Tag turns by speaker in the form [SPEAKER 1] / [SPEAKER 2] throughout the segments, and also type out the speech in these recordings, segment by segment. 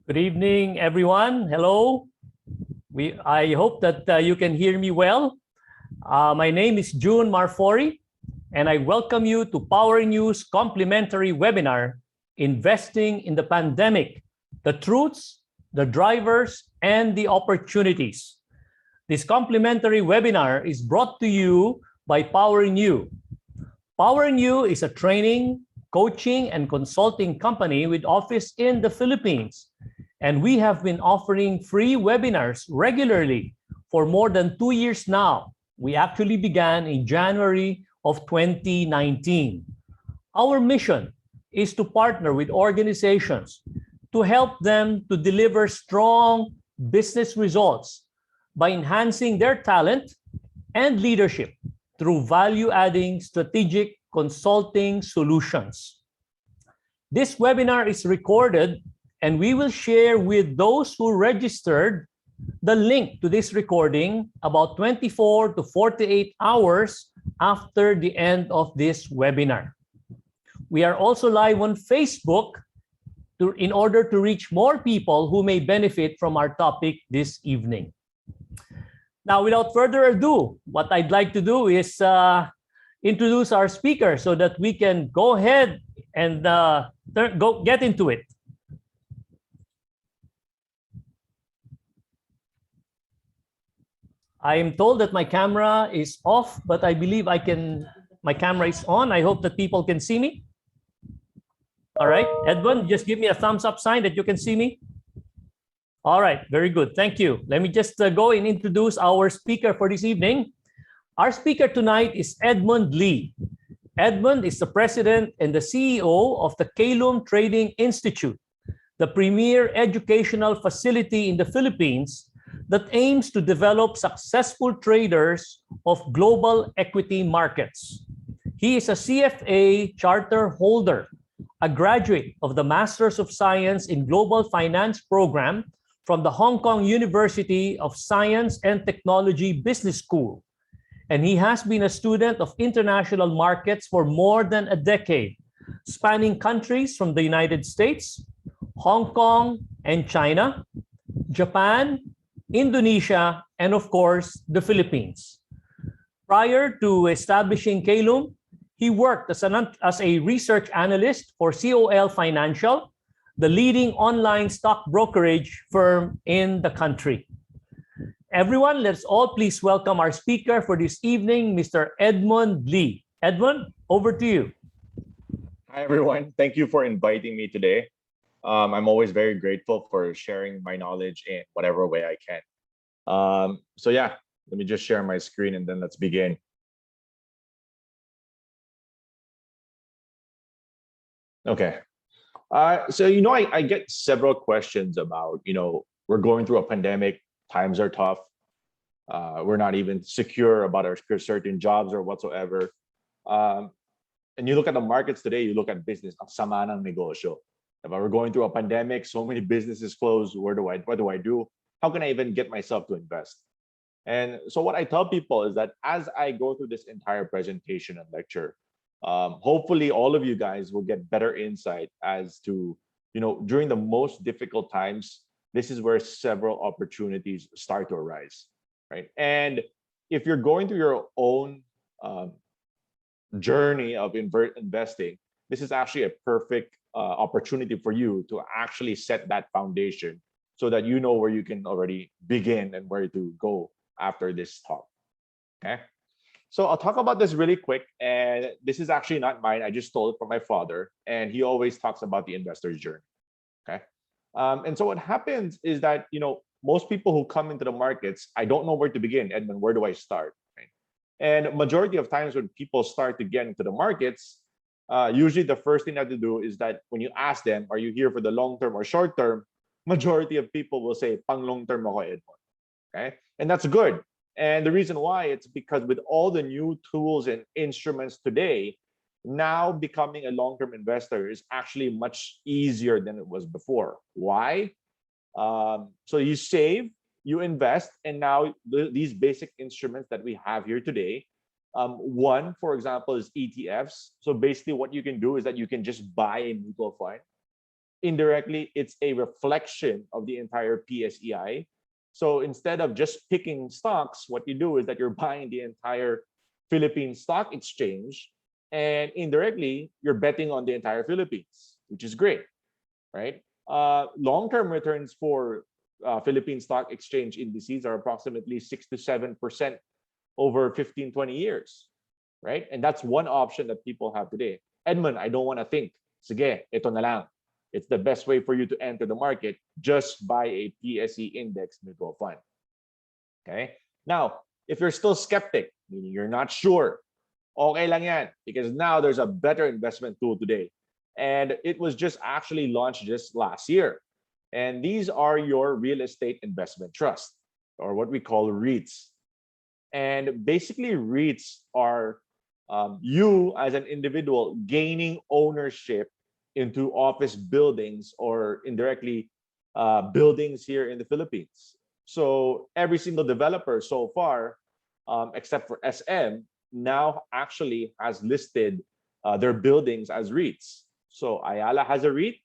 [SPEAKER 1] Good evening, everyone. Hello. I hope that you can hear me well. My name is June Marfori, and I welcome you to POWERinU's complimentary webinar, Investing in the Pandemic, the Truths, the Drivers, and the Opportunities. This complimentary webinar is brought to you by POWERinU. POWERinU is a training, coaching, and consulting company with office in the Philippines. And we have been offering free webinars regularly for more than 2 years now. We actually began in January of 2019. Our mission is to partner with organizations to help them to deliver strong business results by enhancing their talent and leadership through value-adding strategic consulting solutions. This webinar is recorded, and we will share with those who registered the link to this recording about 24 to 48 hours after the end of this webinar. We are also live on Facebook in order to reach more people who may benefit from our topic this evening. Now, without further ado, what I'd like to do is introduce our speaker so that we can go ahead and get into it. I am told that my camera is off, but I believe my camera is on. I hope that people can see me. All right, Edwin, just give me a thumbs up sign that you can see me. All right, very good, thank you. Let me just go and introduce our speaker for this evening. Our speaker tonight is Edmund Lee. Edmund is the president and the CEO of the Kalum Trading Institute, the premier educational facility in the Philippines that aims to develop successful traders of global equity markets. He is a CFA charter holder, a graduate of the Masters of Science in Global Finance program from the Hong Kong University of Science and Technology Business School. And he has been a student of international markets for more than a decade, spanning countries from the United States, Hong Kong and China, Japan, Indonesia, and of course, the Philippines. Prior to establishing Kalum, he worked as a research analyst for COL Financial, the leading online stock brokerage firm in the country. Everyone, let's all please welcome our speaker for this evening, Mr. Edmund Lee. Edmund, over to you.
[SPEAKER 2] Hi, everyone. Thank you for inviting me today. I'm always very grateful for sharing my knowledge in whatever way I can. So yeah, let me just share my screen and then let's begin. Okay. So, I get several questions about, we're going through a pandemic, times are tough. We're not even secure about our certain jobs or whatsoever. And you look at the markets today, you look at business, ang sama ng negosyo. If we're going through a pandemic, so many businesses closed, what do I do? How can I even get myself to invest? And so what I tell people is that as I go through this entire presentation and lecture, hopefully all of you guys will get better insight as to, during the most difficult times, this is where several opportunities start to arise, right? And if you're going through your own journey of investing, this is actually a perfect opportunity for you to actually set that foundation so that you know where you can already begin and where to go after this talk. Okay, so I'll talk about this really quick, and this is actually not mine. I just stole it from my father, and he always talks about the investor's journey. Okay, and so what happens is that most people who come into the markets, I don't know where to begin. Edmund, where do I start? Right? And majority of times when people start to get into the markets, usually the first thing that they do is that when you ask them, are you here for the long term or short term? Majority of people will say, pang long term ako, Edmund. Okay, and that's good. And the reason why, it's because with all the new tools and instruments today, now becoming a long-term investor is actually much easier than it was before. Why? So you save, you invest, and now these basic instruments that we have here today, one, for example, is ETFs. So basically what you can do is that you can just buy a mutual fund indirectly, it's a reflection of the entire PSEI. So instead of just picking stocks, what you do is that you're buying the entire Philippine Stock Exchange, and indirectly, you're betting on the entire Philippines, which is great, right? Long-term returns for Philippine Stock Exchange indices are approximately 6 to 7% over 15, 20 years, right? And that's one option that people have today. Edmund, I don't want to think. Sige, ito na lang. It's the best way for you to enter the market. Just buy a PSE index mutual fund. Okay. Now, if you're still skeptic, meaning you're not sure, okay lang yan, because now there's a better investment tool today. And it was just actually launched just last year. And these are your real estate investment trust, or what we call REITs. And basically, REITs are you as an individual gaining ownership into office buildings, or indirectly buildings here in the Philippines. So every single developer so far, except for SM, now actually has listed their buildings as REITs. So Ayala has a REIT,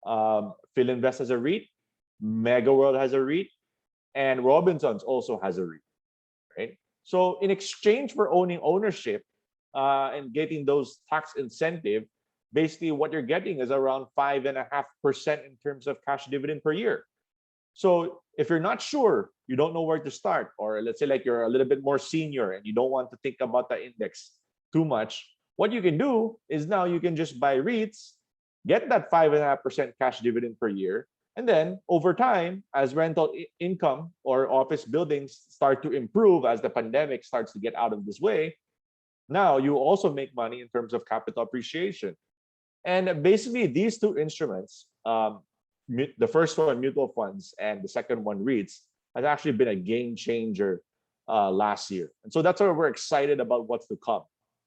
[SPEAKER 2] Philinvest has a REIT, Mega World has a REIT, and Robinsons also has a REIT, right? So in exchange for owning ownership and getting those tax incentive, basically what you're getting is around 5.5% in terms of cash dividend per year. So if you're not sure, you don't know where to start, or let's say like you're a little bit more senior and you don't want to think about the index too much, what you can do is now you can just buy REITs, get that 5.5% cash dividend per year, and then over time, as rental income or office buildings start to improve, as the pandemic starts to get out of this way, now you also make money in terms of capital appreciation. And basically, these two instruments, the first one, mutual funds, and the second one, REITs, has actually been a game changer last year. And so that's why we're excited about what's to come.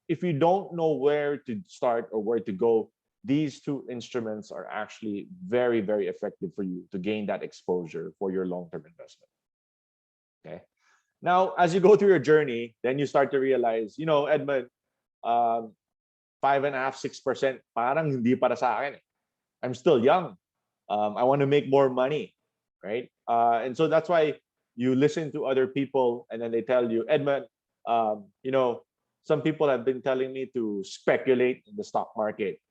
[SPEAKER 2] If you don't know where to start or where to go, these two instruments are actually very, very effective for you to gain that exposure for your long-term investment. Okay. Now, as you go through your journey, then you start to realize, you know, Edmund, 5.5%, 6%, parang hindi para sa akin. I'm still young. I want to make more money, right? And so that's why you listen to other people, and then they tell you, Edmund, you know, some people have been telling me to speculate in the stock market.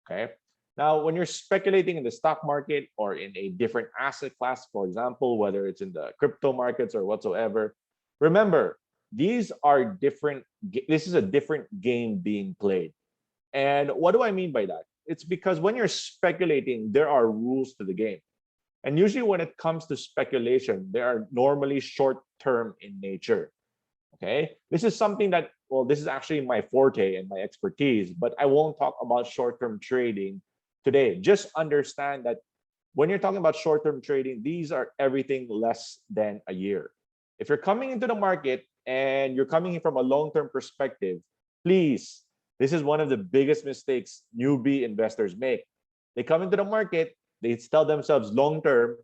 [SPEAKER 2] Okay. Now, when you're speculating in the stock market or in a different asset class, for example, whether it's in the crypto markets or whatsoever, remember, these are different. This is a different game being played. And what do I mean by that? It's because when you're speculating, there are rules to the game. And usually when it comes to speculation, they are normally short-term in nature. Okay. This is something that, well, this is actually my forte and my expertise, but I won't talk about short-term trading today. Just understand that when you're talking about short-term trading, these are everything less than a year. If you're coming into the market and you're coming in from a long-term perspective, please, this is one of the biggest mistakes newbie investors make. They come into the market, they tell themselves long-term,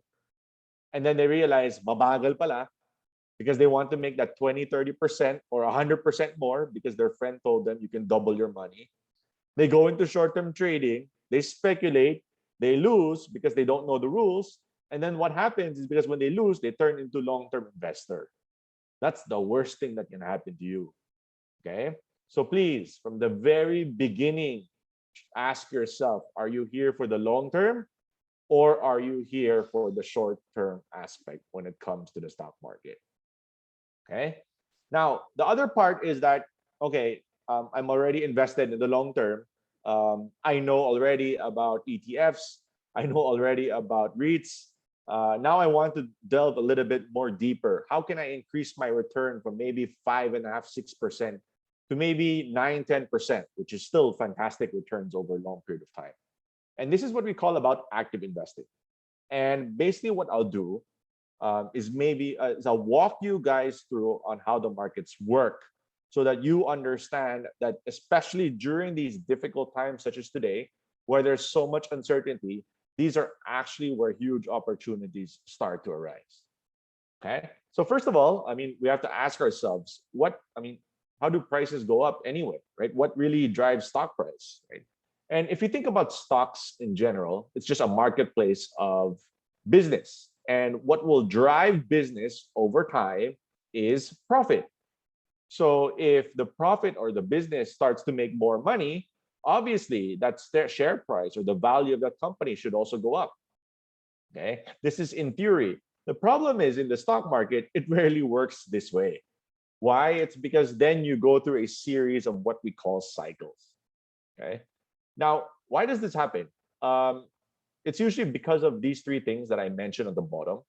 [SPEAKER 2] and then they realize, mabagal pala, because they want to make that 20, 30% or 100% more because their friend told them you can double your money. They go into short-term trading, they speculate, they lose because they don't know the rules. And then what happens is, because when they lose, they turn into long-term investor. That's the worst thing that can happen to you. Okay? So please, from the very beginning, ask yourself, are you here for the long term, or are you here for the short-term aspect when it comes to the stock market? Okay. Now, the other part is that, okay, I'm already invested in the long term. I know already about ETFs. I know already about REITs. Now I want to delve a little bit more deeper. How can I increase my return from maybe 5.5%, 6% to maybe 9, 10%, which is still fantastic returns over a long period of time? And this is what we call about active investing. And basically what I'll do is I'll walk you guys through on how the markets work, so that you understand that, especially during these difficult times such as today, where there's so much uncertainty, these are actually where huge opportunities start to arise. Okay. So first of all, I mean, we have to ask ourselves, how do prices go up anyway, right? What really drives stock price, right? And if you think about stocks in general, it's just a marketplace of business. And what will drive business over time is profit. So if the profit or the business starts to make more money, obviously that's their share price or the value of that company should also go up. Okay, this is in theory. The problem is in the stock market, it rarely works this way. Why? It's because then you go through a series of what we call cycles. Okay. Now, why does this happen? It's usually because of these three things that I mentioned at the bottom.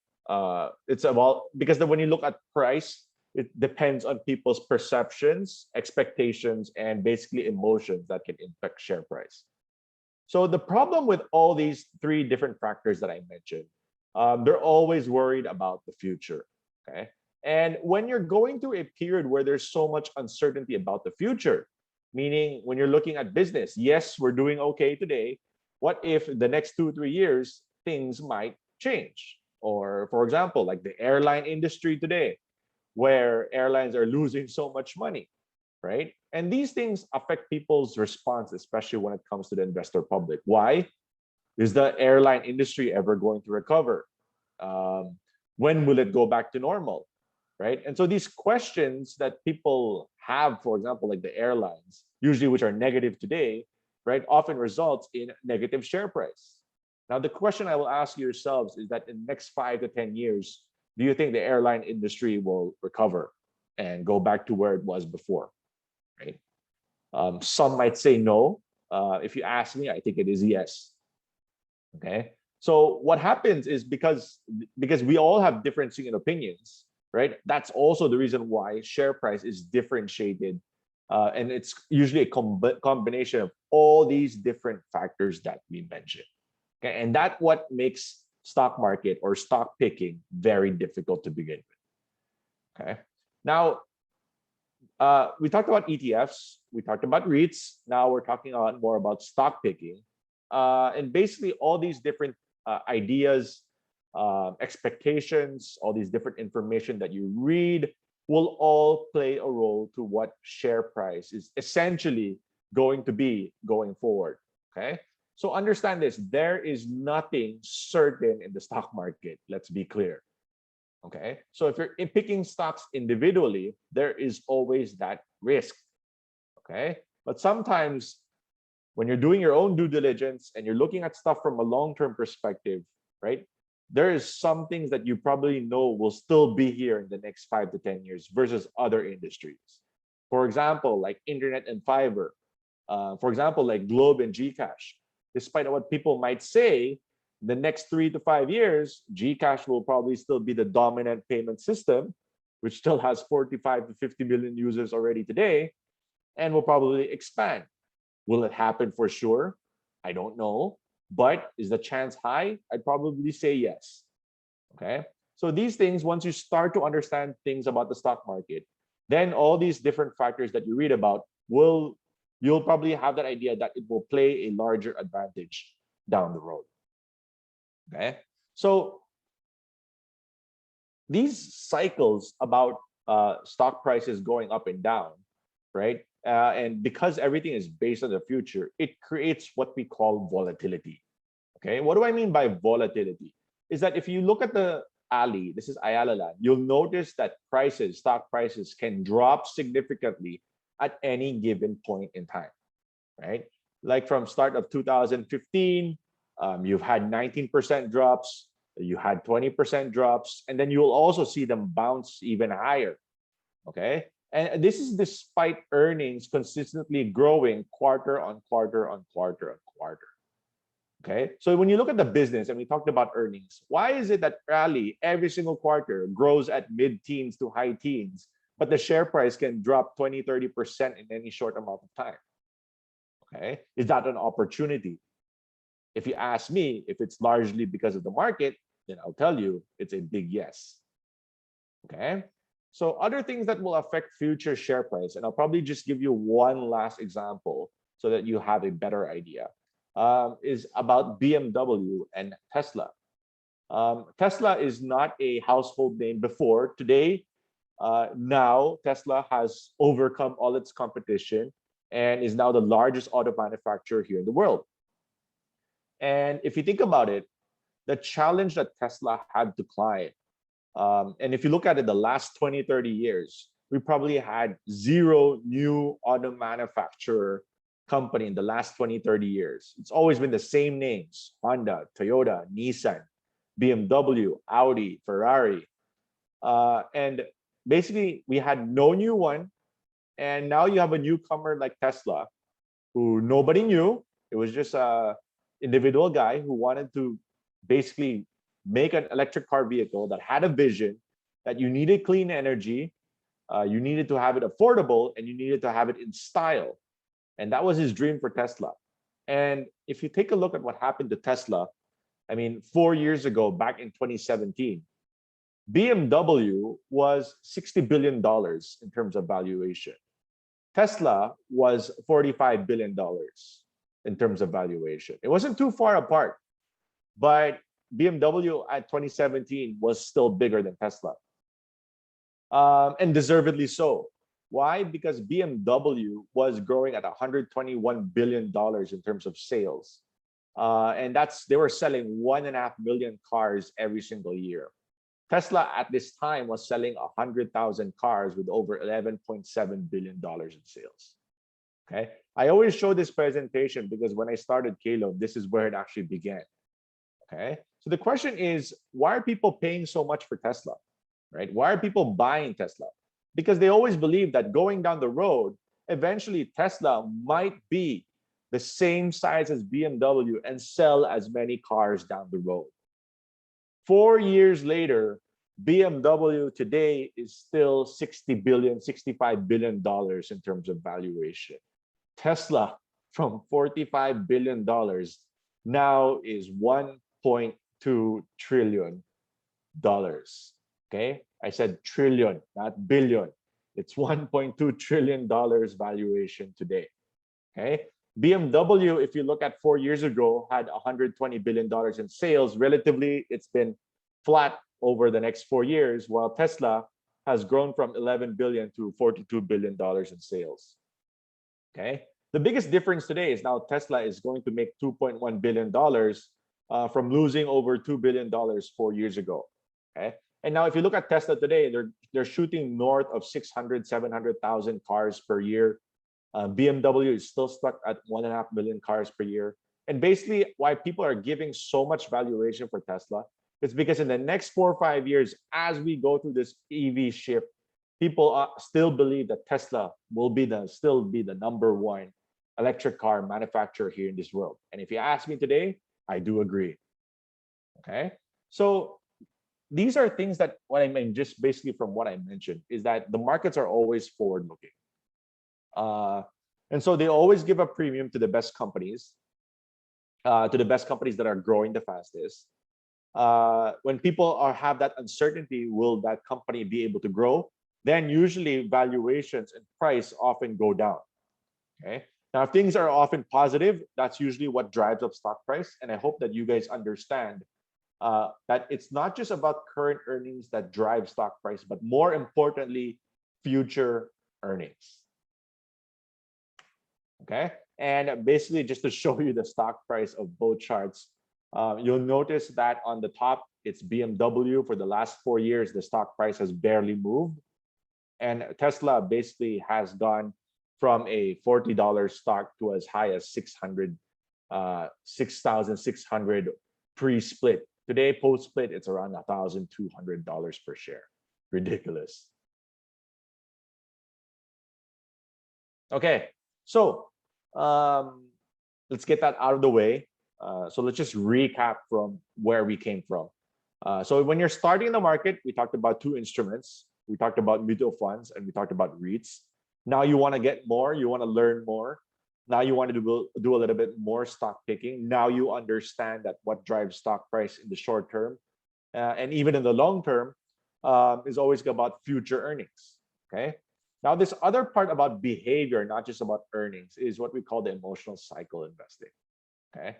[SPEAKER 2] It's about because when you look at price, it depends on people's perceptions, expectations, and basically emotions that can impact share price. So the problem with all these three different factors that I mentioned, they're always worried about the future. Okay. And when you're going through a period where there's so much uncertainty about the future, meaning when you're looking at business, yes, we're doing okay today. What if the next 2 3 years things might change? Or for example, like the airline industry today, where airlines are losing so much money, right? And these things affect people's response, especially when it comes to the investor public. Why? Is the airline industry ever going to recover? When will it go back to normal? Right? And so these questions that people have, for example, like the airlines, usually which are negative today, right, often results in negative share price. Now, the question I will ask yourselves is that in the next 5 to 10 years, do you think the airline industry will recover and go back to where it was before? Right? Some might say no. If you ask me, I think it is yes. Okay. So what happens is because we all have differentiating opinions, right? That's also the reason why share price is differentiated, and it's usually a combination of all these different factors that we mentioned. Okay, and that's what makes stock market or stock picking very difficult to begin with. Okay, now we talked about ETFs, we talked about REITs. Now we're talking a lot more about stock picking, and basically all these different ideas, expectations, all these different information that you read will all play a role to what share price is essentially going to be going forward. Okay. So understand this, there is nothing certain in the stock market. Let's be clear. Okay. So if you're picking stocks individually, there is always that risk. Okay. But sometimes when you're doing your own due diligence and you're looking at stuff from a long-term perspective, right? There is some things that you probably know will still be here in the next 5 to 10 years versus other industries. For example, like internet and fiber. For example, like Globe and Gcash. Despite what people might say, the next 3 to 5 years, Gcash will probably still be the dominant payment system, which still has 45 to 50 million users already today, and will probably expand. Will it happen for sure? I don't know. But is the chance high? I'd probably say yes. Okay. So these things, once you start to understand things about the stock market, then all these different factors that you read about you'll probably have that idea that it will play a larger advantage down the road. Okay. So these cycles about stock prices going up and down, right? And because everything is based on the future, it creates what we call volatility. Okay, what do I mean by volatility? Is that if you look at the alley, this is Ayala Land, you'll notice that stock prices can drop significantly at any given point in time, right? Like from start of 2015, you've had 19% drops, you had 20% drops, and then you'll also see them bounce even higher. Okay. And this is despite earnings consistently growing quarter on quarter on quarter on quarter. Okay. So when you look at the business and we talked about earnings, why is it that rally every single quarter grows at mid-teens to high teens, but the share price can drop 20, 30% in any short amount of time? Okay. Is that an opportunity? If you ask me if it's largely because of the market, then I'll tell you it's a big yes. Okay. So other things that will affect future share price, and I'll probably just give you one last example so that you have a better idea, is about BMW and Tesla. Tesla is not a household name before. Today, now Tesla has overcome all its competition. and is now the largest auto manufacturer here in the world. And if you think about it, the challenge that Tesla had to climb, and if you look at it the last 20, 30 years, we probably had zero new auto manufacturer company in the last 20, 30 years. It's always been the same names: Honda, Toyota, Nissan, BMW, Audi, Ferrari. And basically, we had no new one. And now you have a newcomer like Tesla, who nobody knew. It was just a individual guy who wanted to basically make an electric car vehicle that had a vision that you needed clean energy, you needed to have it affordable, and you needed to have it in style. And that was his dream for Tesla. And if you take a look at what happened to Tesla, I mean, 4 years ago, back in 2017, BMW was $60 billion in terms of valuation. Tesla was $45 billion in terms of valuation. It wasn't too far apart, but BMW at 2017 was still bigger than Tesla. And deservedly so. Why? Because BMW was growing at $121 billion in terms of sales. And they were selling 1.5 million cars every single year. Tesla at this time was selling 100,000 cars with over $11.7 billion in sales. Okay. I always show this presentation because when I started Kalo, this is where it actually began. Okay. So the question is, why are people paying so much for Tesla? Right? Why are people buying Tesla? Because they always believe that going down the road, eventually Tesla might be the same size as BMW and sell as many cars down the road. 4 years later, BMW today is still $60 billion, $65 billion in terms of valuation. Tesla, from $45 billion, now is $1.2 trillion. Okay, I said trillion, not billion. It's $1.2 trillion valuation today. Okay, BMW, if you look at 4 years ago, had $120 billion in sales. Relatively, it's been flat over the next 4 years, while Tesla has grown from 11 billion to $42 billion in sales. Okay, the biggest difference today is now Tesla is going to make $2.1 billion from losing over $2 billion 4 years ago. Okay, and now if you look at Tesla today, they're shooting north of 600, 700,000 cars per year. BMW is still stuck at 1.5 million cars per year. And basically, why people are giving so much valuation for Tesla is because in the next 4 or 5 years, as we go through this EV shift, people still believe that Tesla will still be the #1 electric car manufacturer here in this world. And if you ask me today, I do agree. Okay, so these are things that what I mean, just basically from what I mentioned, is that the markets are always forward-looking. And so they always give a premium to the best companies, that are growing the fastest. When people have that uncertainty, will that company be able to grow? Then usually valuations and price often go down. Okay. Now, if things are often positive, that's usually what drives up stock price. And I hope that you guys understand that it's not just about current earnings that drive stock price, but more importantly, future earnings. Okay. And basically, just to show you the stock price of both charts, you'll notice that on the top, it's BMW. For the last 4 years, the stock price has barely moved. And Tesla basically has gone from a $40 stock to as high as 6,600 pre-split. Today, post-split, it's around $1,200 per share. Ridiculous. Okay, so let's get that out of the way. So let's just recap from where we came from. So when you're starting in the market, we talked about 2 instruments. We talked about mutual funds and we talked about REITs. Now you want to get more, you want to learn more. Now you want to do a little bit more stock picking. Now you understand that what drives stock price in the short term and even in the long term is always about future earnings. Okay. Now this other part about behavior, not just about earnings, is what we call the emotional cycle investing. Okay.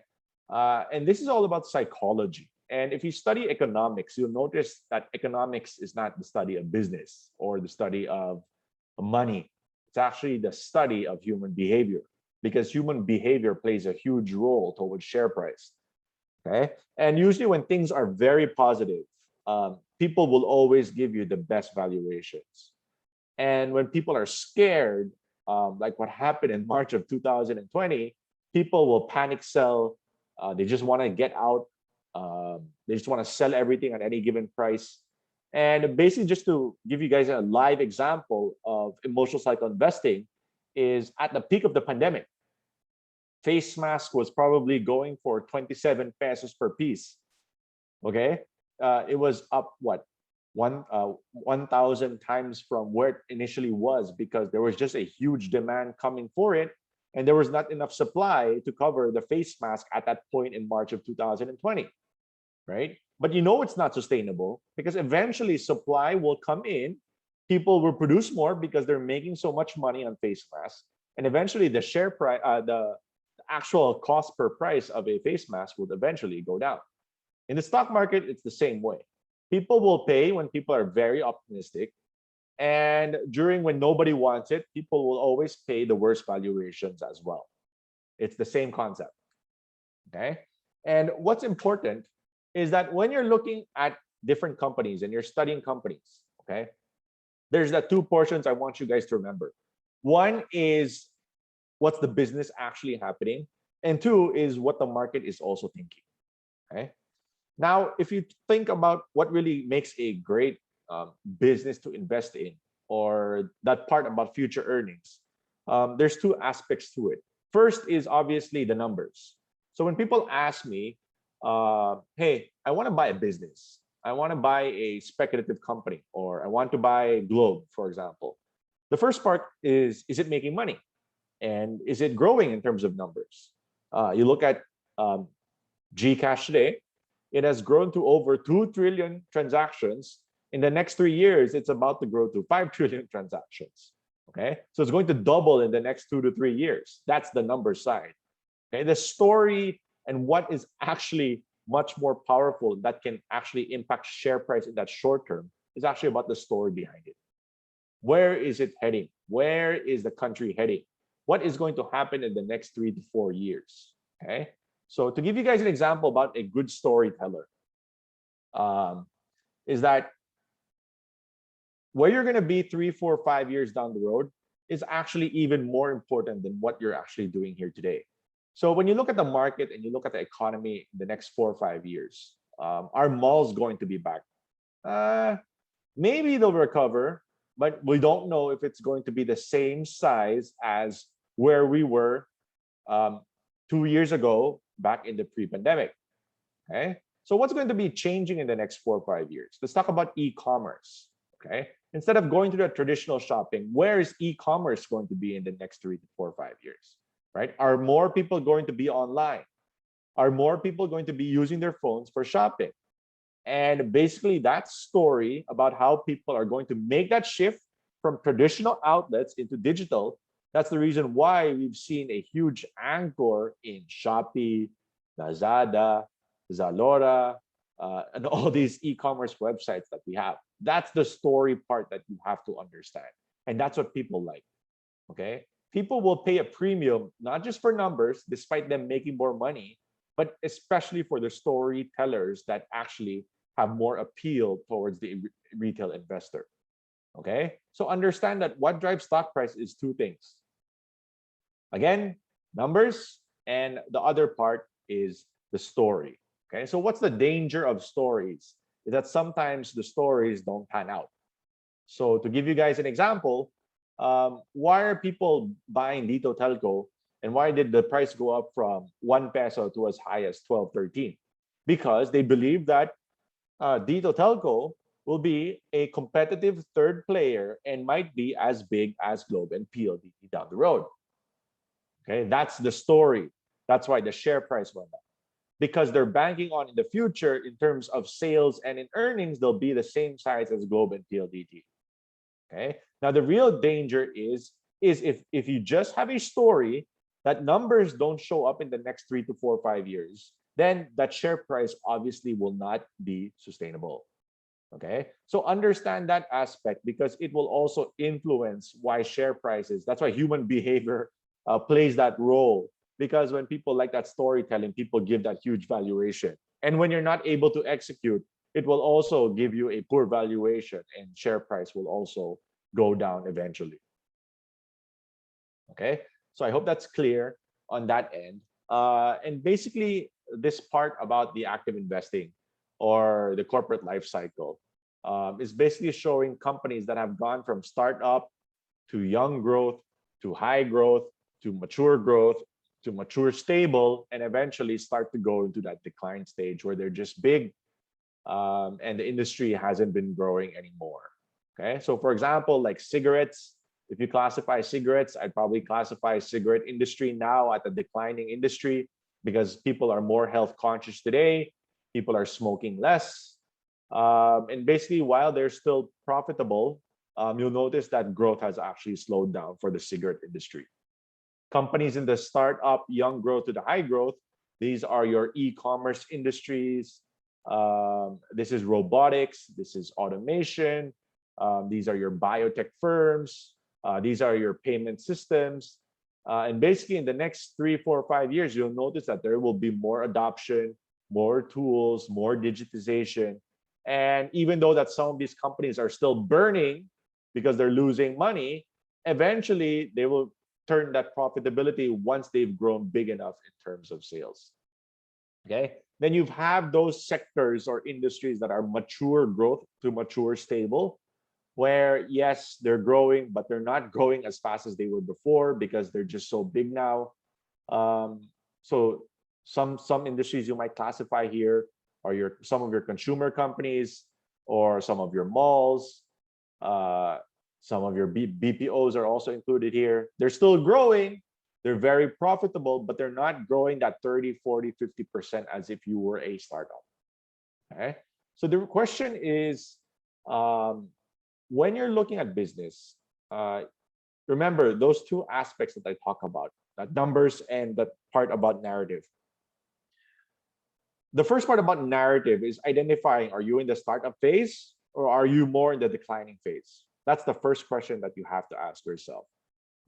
[SPEAKER 2] And this is all about psychology. And if you study economics, you'll notice that economics is not the study of business or the study of money. It's actually the study of human behavior, because human behavior plays a huge role towards share price. Okay. And usually when things are very positive, people will always give you the best valuations. And when people are scared, like what happened in March of 2020, people will panic sell. They just want to get out. They just want to sell everything at any given price. And basically, just to give you guys a live example of emotional cycle investing, is at the peak of the pandemic, face mask was probably going for 27 pesos per piece. Okay, it was up what 1,000 times from where it initially was, because there was just a huge demand coming for it, and there was not enough supply to cover the face mask at that point in March of 2020, right? But you know it's not sustainable, because eventually supply will come in, people will produce more because they're making so much money on face masks, and eventually the share price, the actual cost per price of a face mask would eventually go down. In the stock market, it's the same way. People will pay when people are very optimistic, and during when nobody wants it, people will always pay the worst valuations as well. It's the same concept. Okay. And what's important is that when you're looking at different companies and you're studying companies, okay, there's the two portions I want you guys to remember. One is what's the business actually happening, and two is what the market is also thinking. Okay. Now, if you think about what really makes a great business to invest in, or that part about future earnings, there's two aspects to it. First is obviously the numbers. So when people ask me, hey, I want to buy a business, I want to buy a speculative company, or I want to buy Globe, for example, the first part is it making money? And is it growing in terms of numbers? You look at Gcash today, it has grown to over 2 trillion transactions. In the next 3 years, it's about to grow to 5 trillion transactions. Okay, so it's going to double in the next 2 to 3 years. That's the number side. Okay, the story and what is actually much more powerful that can actually impact share price in that short term is actually about the story behind it. Where is it heading? Where is the country heading? What is going to happen in the next 3 to 4 years? Okay, so to give you guys an example about a good storyteller, is that where you're going to be 3, 4, 5 years down the road is actually even more important than what you're actually doing here today. So when you look at the market and you look at the economy in the next 4 or 5 years, are malls going to be back? Maybe they'll recover, but we don't know if it's going to be the same size as where we were 2 years ago back in the pre-pandemic. Okay, so what's going to be changing in the next 4 or 5 years? Let's talk about e-commerce. Okay, instead of going to the traditional shopping, where is e-commerce going to be in the next 3 to 4 or 5 years? Right? Are more people going to be online? Are more people going to be using their phones for shopping? And basically that story about how people are going to make that shift from traditional outlets into digital, that's the reason why we've seen a huge anchor in Shopee, Lazada, Zalora, and all these e-commerce websites that we have. That's the story part that you have to understand. And that's what people like. Okay, people will pay a premium, not just for numbers, despite them making more money, but especially for the storytellers that actually have more appeal towards the retail investor. Okay, so understand that what drives stock price is two things. Again, numbers, and the other part is the story. Okay, so what's the danger of stories? Is that sometimes the stories don't pan out. So to give you guys an example, why are people buying Dito Telco, and why did the price go up from 1 peso to as high as 12, 13? Because they believe that Dito Telco will be a competitive third player and might be as big as Globe and PLDT down the road. Okay, that's the story. That's why the share price went up. Because they're banking on in the future, in terms of sales and in earnings, they'll be the same size as Globe and PLDT. Okay. Now the real danger is if you just have a story that numbers don't show up in the next 3 to 4 or 5 years, then that share price obviously will not be sustainable. Okay, so understand that aspect because it will also influence why share prices. That's why human behavior plays that role. Because when people like that storytelling, people give that huge valuation. And when you're not able to execute, it will also give you a poor valuation and share price will also go down eventually. Okay, so I hope that's clear on that end. And basically, this part about the active investing or the corporate life cycle is basically showing companies that have gone from startup to young growth to high growth to mature stable, and eventually start to go into that decline stage where they're just big and the industry hasn't been growing anymore. Okay, so for example, like cigarettes, if you classify cigarettes, I'd probably classify cigarette industry now at a declining industry because people are more health conscious today. People are smoking less. And basically, while they're still profitable, you'll notice that growth has actually slowed down for the cigarette industry. Companies in the startup, young growth to the high growth, these are your e-commerce industries. This is robotics. This is automation. These are your biotech firms. These are your payment systems. And basically, in the next 3, 4, 5 years, you'll notice that there will be more adoption, more tools, more digitization. And even though that some of these companies are still burning because they're losing money, eventually they will turn that profitability once they've grown big enough in terms of sales. Okay, then you have those sectors or industries that are mature growth to mature stable, where yes, they're growing, but they're not growing as fast as they were before because they're just so big now. So some industries you might classify here are some of your consumer companies or some of your malls. Some of your BPOs are also included here. They're still growing. They're very profitable, but they're not growing that 30, 40, 50% as if you were a startup. Okay. So the question is, when you're looking at business, remember those two aspects that I talk about, that numbers and that part about narrative. The first part about narrative is identifying, are you in the startup phase or are you more in the declining phase? That's the first question that you have to ask yourself.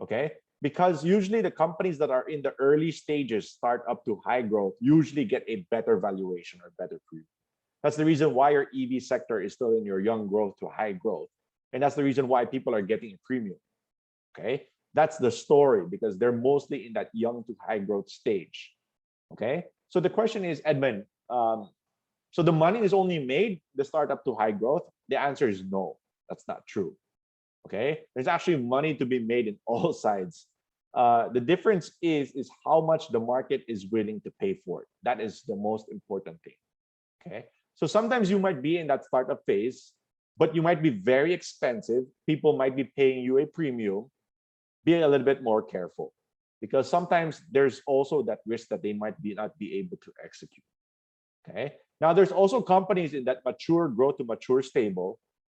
[SPEAKER 2] Okay, because usually the companies that are in the early stages, start up to high growth, usually get a better valuation or better premium. That's the reason why your EV sector is still in your young growth to high growth. And that's the reason why people are getting a premium. Okay, that's the story because they're mostly in that young to high growth stage. Okay, so the question is, Edmund, so the money is only made the startup to high growth? The answer is no, that's not true. Okay, there's actually money to be made in all sides. The difference is how much the market is willing to pay for it. That is the most important thing. Okay, so sometimes you might be in that startup phase, but you might be very expensive. People might be paying you a premium. Be a little bit more careful because sometimes there's also that risk that they might not be able to execute. Okay, now there's also companies in that mature growth to mature stable.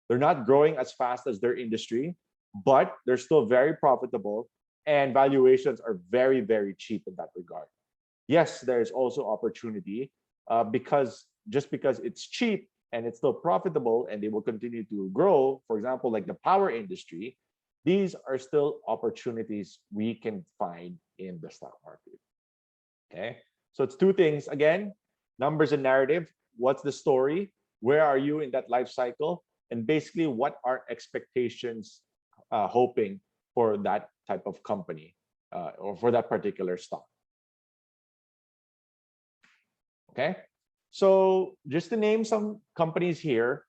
[SPEAKER 2] They're not growing as fast as their industry, but they're still very profitable and valuations are very, very cheap in that regard. Yes, there's also opportunity because it's cheap and it's still profitable and they will continue to grow. For example, like the power industry, these are still opportunities we can find in the stock market. Okay, so it's two things again: numbers and narrative. What's the story? Where are you in that life cycle? And basically, what are expectations hoping for that type of company or for that particular stock? Okay, so just to name some companies here,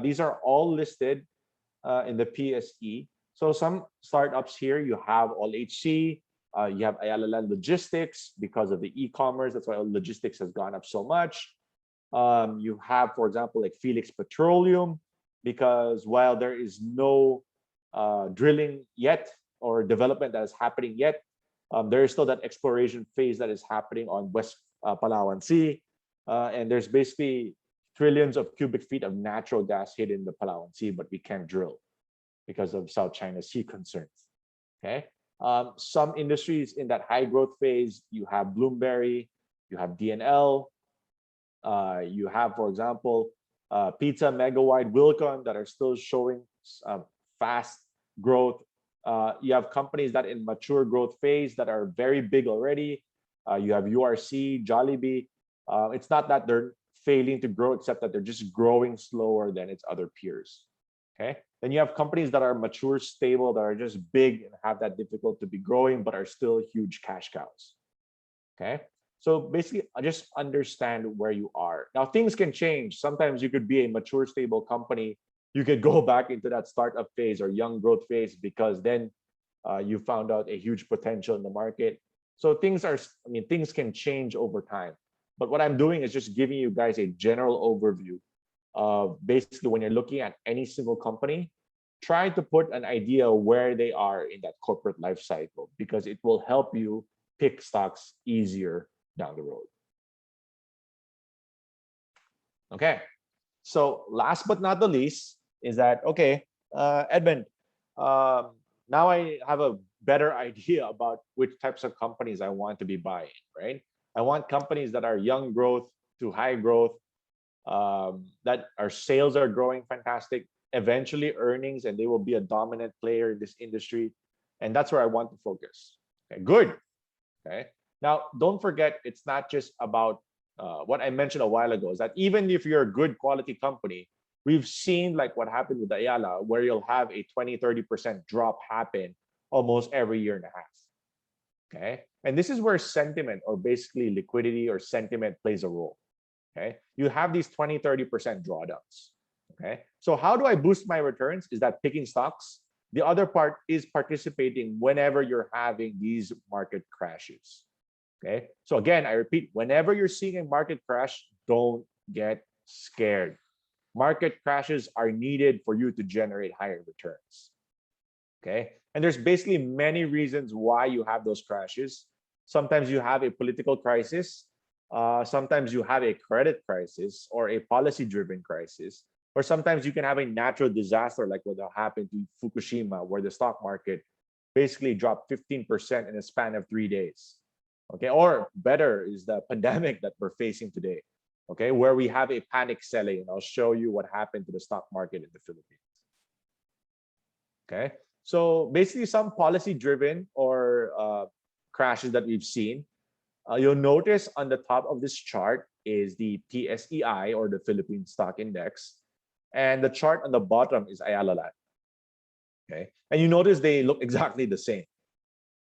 [SPEAKER 2] these are all listed in the PSE. So some startups here, you have All HC, you have Ayala Logistics because of the e-commerce. That's why logistics has gone up so much. You have, for example, like Felix Petroleum, because while there is no drilling yet or development that is happening yet, there is still that exploration phase that is happening on West Palawan Sea. And there's basically trillions of cubic feet of natural gas hidden in the Palawan Sea, but we can't drill because of South China Sea concerns. Okay. Some industries in that high growth phase, you have Bloomberry, you have DNL, you have, for example, Pizza, Mega Wide, Wilcon that are still showing fast growth. You have companies that in mature growth phase that are very big already. You have URC, Jollibee. It's not that they're failing to grow, except that they're just growing slower than its other peers. Okay. Then you have companies that are mature, stable, that are just big and have that difficult to be growing, but are still huge cash cows. Okay. So basically, just understand where you are. Now, things can change. Sometimes you could be a mature, stable company. You could go back into that startup phase or young growth phase because then you found out a huge potential in the market. So things can change over time. But what I'm doing is just giving you guys a general overview of basically when you're looking at any single company, try to put an idea where they are in that corporate life cycle because it will help you pick stocks easier down the road. Okay, so last but not the least is that, okay, Edmund, now I have a better idea about which types of companies I want to be buying, right? I want companies that are young growth to high growth, that our sales are growing fantastic, eventually earnings, and they will be a dominant player in this industry. And that's where I want to focus. Okay, good. Okay. Now, don't forget, it's not just about what I mentioned a while ago, is that even if you're a good quality company, we've seen like what happened with Ayala, where you'll have a 20-30% drop happen almost every year and a half. Okay. And this is where sentiment, or basically liquidity or sentiment, plays a role. Okay. You have these 20-30% drawdowns. Okay. So how do I boost my returns? Is that picking stocks? The other part is participating whenever you're having these market crashes. Okay. So again, I repeat, whenever you're seeing a market crash, don't get scared. Market crashes are needed for you to generate higher returns. Okay. And there's basically many reasons why you have those crashes. Sometimes you have a political crisis. Sometimes you have a credit crisis or a policy-driven crisis. Or sometimes you can have a natural disaster like what happened to Fukushima, where the stock market basically dropped 15% in a span of 3 days. Okay, or better is the pandemic that we're facing today. Okay, where we have a panic selling, and I'll show you what happened to the stock market in the Philippines. Okay, so basically some policy-driven or crashes that we've seen. You'll notice on the top of this chart is the PSEI, or the Philippine Stock Index. And the chart on the bottom is Ayala Land. Okay. And you notice they look exactly the same.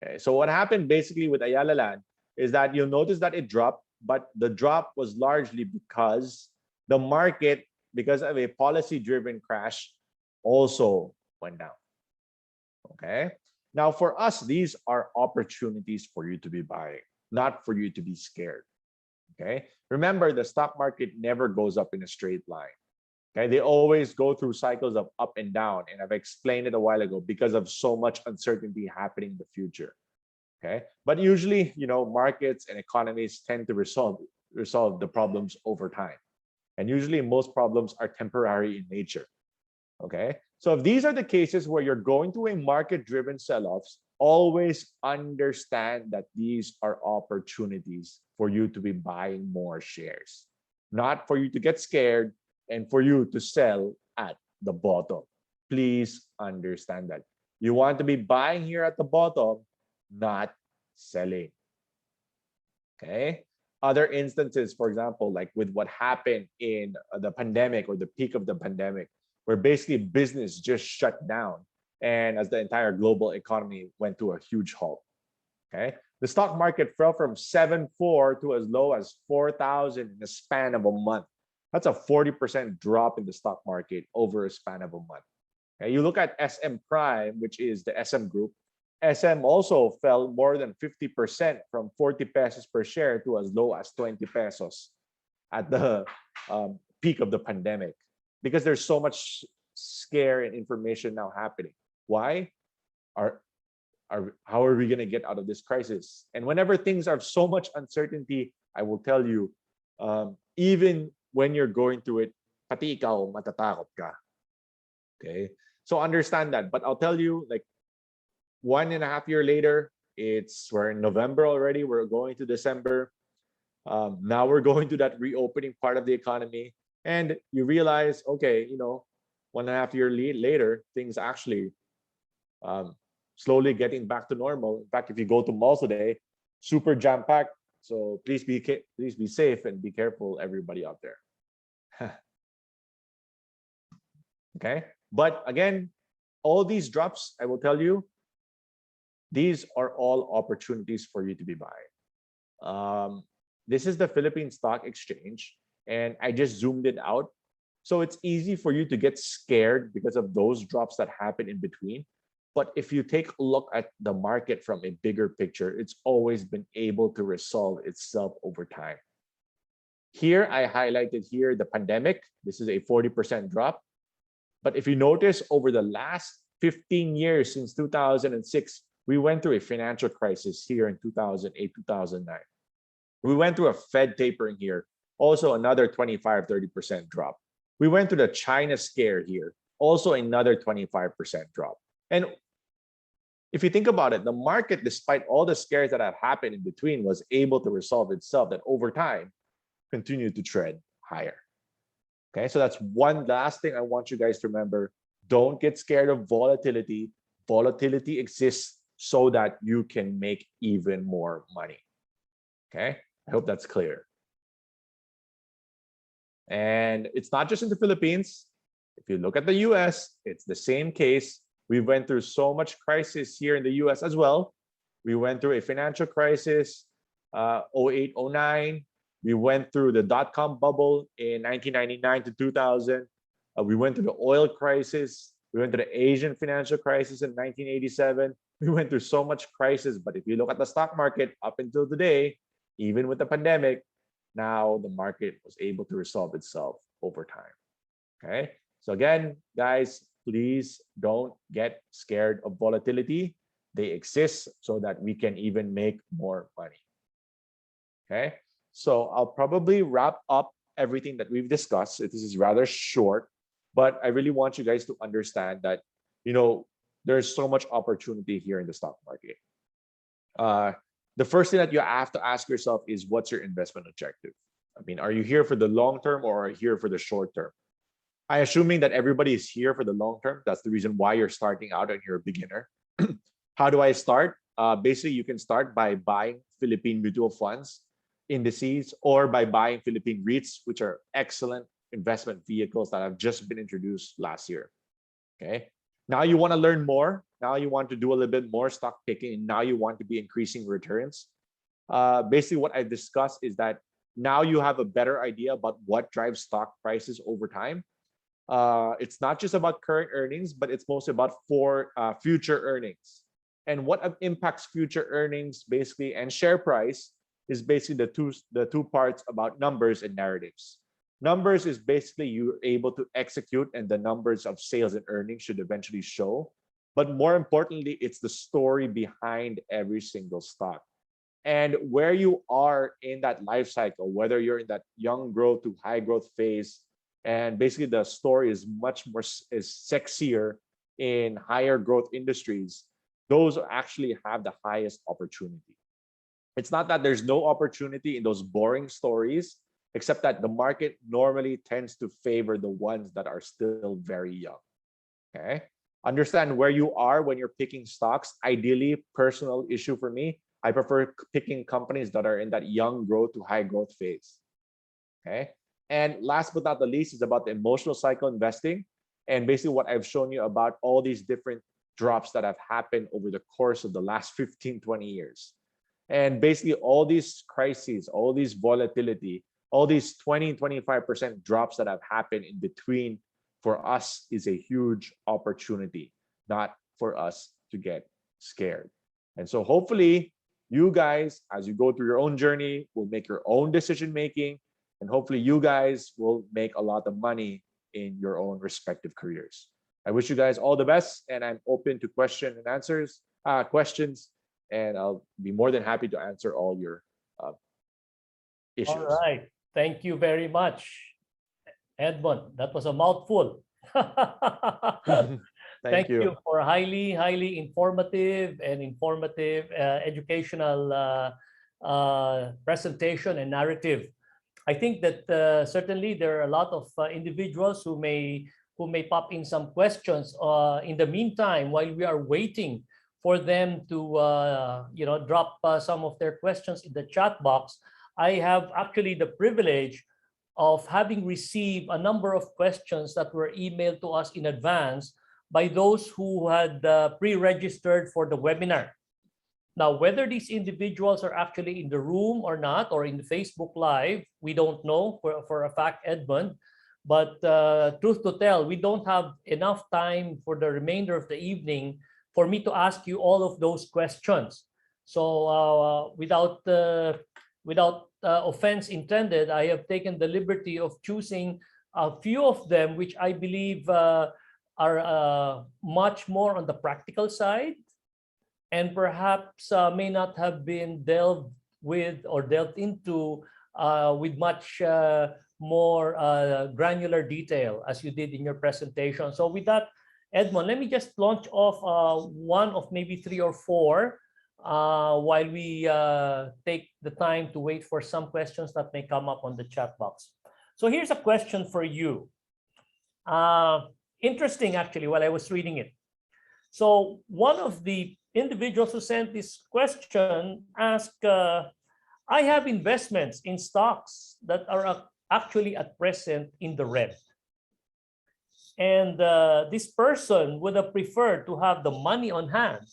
[SPEAKER 2] Okay. So what happened basically with Ayala Land is that you'll notice that it dropped, but the drop was largely because the market, because of a policy-driven crash, also went down. Okay. Now for us, these are opportunities for you to be buying, not for you to be scared. Okay. Remember, the stock market never goes up in a straight line. Okay, they always go through cycles of up and down, and I've explained it a while ago because of so much uncertainty happening in the future. Okay, but usually, markets and economies tend to resolve the problems over time, and usually most problems are temporary in nature. Okay, so if these are the cases where you're going through a market-driven sell-offs, always understand that these are opportunities for you to be buying more shares, not for you to get scared and for you to sell at the bottom. Please understand that. You want to be buying here at the bottom, not selling. Okay? Other instances, for example, like with what happened in the pandemic or the peak of the pandemic, where basically business just shut down and as the entire global economy went to a huge halt. Okay? The stock market fell from 7,400 to as low as 4,000 in the span of a month. That's a 40% drop in the stock market over a span of a month. Okay, you look at SM Prime, which is the SM group. SM also fell more than 50% from 40 pesos per share to as low as 20 pesos at the peak of the pandemic, because there's so much scare and information now happening. Why? How are we going to get out of this crisis? And whenever things are so much uncertainty, I will tell you, even when you're going through it, pati ikaw, matatakot ka. Okay? So understand that. But I'll tell you, like 1.5 years later, we're in November already. We're going to December. Now we're going to that reopening part of the economy. And you realize, okay, 1.5 year later, things actually slowly getting back to normal. In fact, if you go to malls today, super jam packed. So please be safe and be careful, everybody out there. Okay, but again, all these drops, I will tell you, these are all opportunities for you to be buying. This is the Philippine Stock Exchange, and I just zoomed it out. So it's easy for you to get scared because of those drops that happen in between. But if you take a look at the market from a bigger picture, it's always been able to resolve itself over time. Here, I highlighted here the pandemic. This is a 40% drop. But if you notice, over the last 15 years, since 2006, we went through a financial crisis here in 2008, 2009. We went through a Fed tapering here, also another 25, 30% drop. We went through the China scare here, also another 25% drop. And if you think about it, the market, despite all the scares that have happened in between, was able to resolve itself, that over time continued to trend higher. Okay, so that's one last thing I want you guys to remember. Don't get scared of volatility. Volatility exists so that you can make even more money. Okay, I hope that's clear. And it's not just in the Philippines. If you look at the US, it's the same case. We went through so much crisis here in the US as well. We went through a financial crisis, 08, 09. We went through the dot-com bubble in 1999 to 2000. We went through the oil crisis. We went through the Asian financial crisis in 1987. We went through so much crisis. But if you look at the stock market up until today, even with the pandemic, now the market was able to resolve itself over time. Okay. So again, guys, please don't get scared of volatility. They exist so that we can even make more money. Okay. So I'll probably wrap up everything that we've discussed. This is rather short, but I really want you guys to understand that, there's so much opportunity here in the stock market. The first thing that you have to ask yourself is, what's your investment objective? I mean, are you here for the long term or are you here for the short term? I'm assuming that everybody is here for the long term. That's the reason why you're starting out and you're a beginner. How do I start? Basically, you can start by buying Philippine mutual funds, indices, or by buying Philippine REITs, which are excellent investment vehicles that have just been introduced last year. Okay. Now you want to learn more. Now you want to do a little bit more stock picking. And now you want to be increasing returns. Basically, what I discussed is that now you have a better idea about what drives stock prices over time. It's not just about current earnings, but it's mostly about future earnings. And what impacts future earnings, basically, and share price is basically the two parts about numbers and narratives. Numbers is basically you're able to execute, and the numbers of sales and earnings should eventually show. But more importantly, it's the story behind every single stock. And where you are in that life cycle, whether you're in that young growth to high growth phase, and basically the story is much more sexier in higher growth industries, those actually have the highest opportunity. It's not that there's no opportunity in those boring stories, except that the market normally tends to favor the ones that are still very young. Okay. Understand where you are when you're picking stocks. Ideally, personal issue for me, I prefer picking companies that are in that young growth to high growth phase. Okay. And last but not the least is about the emotional cycle investing. And basically what I've shown you about all these different drops that have happened over the course of the last 15, 20 years. And basically all these crises, all these volatility, all these 20, 25% drops that have happened in between for us is a huge opportunity, not for us to get scared. And so hopefully you guys, as you go through your own journey, will make your own decision making. And hopefully you guys will make a lot of money in your own respective careers. I wish you guys all the best, and I'm open to questions, and I'll be more than happy to answer all your issues.
[SPEAKER 1] All right. Thank you very much, Edmond. That was a mouthful. Thank you for highly informative and educational presentation and narrative I think that certainly there are a lot of individuals who may pop in some questions. In the meantime, while we are waiting for them to drop some of their questions in the chat box, I have actually the privilege of having received a number of questions that were emailed to us in advance by those who had pre-registered for the webinar. Now, whether these individuals are actually in the room or not, or in the Facebook Live, we don't know for a fact, Edmund. But truth to tell, we don't have enough time for the remainder of the evening for me to ask you all of those questions. So without offense intended, I have taken the liberty of choosing a few of them, which I believe are much more on the practical side, and perhaps may not have been delved with or delved into with much more granular detail as you did in your presentation. So with that, Edmond, let me just launch off one of maybe 3 or 4 while we take the time to wait for some questions that may come up on the chat box. So here's a question for you. Interesting, actually, while I was reading it. So one of the individuals who sent this question asked, I have investments in stocks that are actually at present in the red. And this person would have preferred to have the money on hand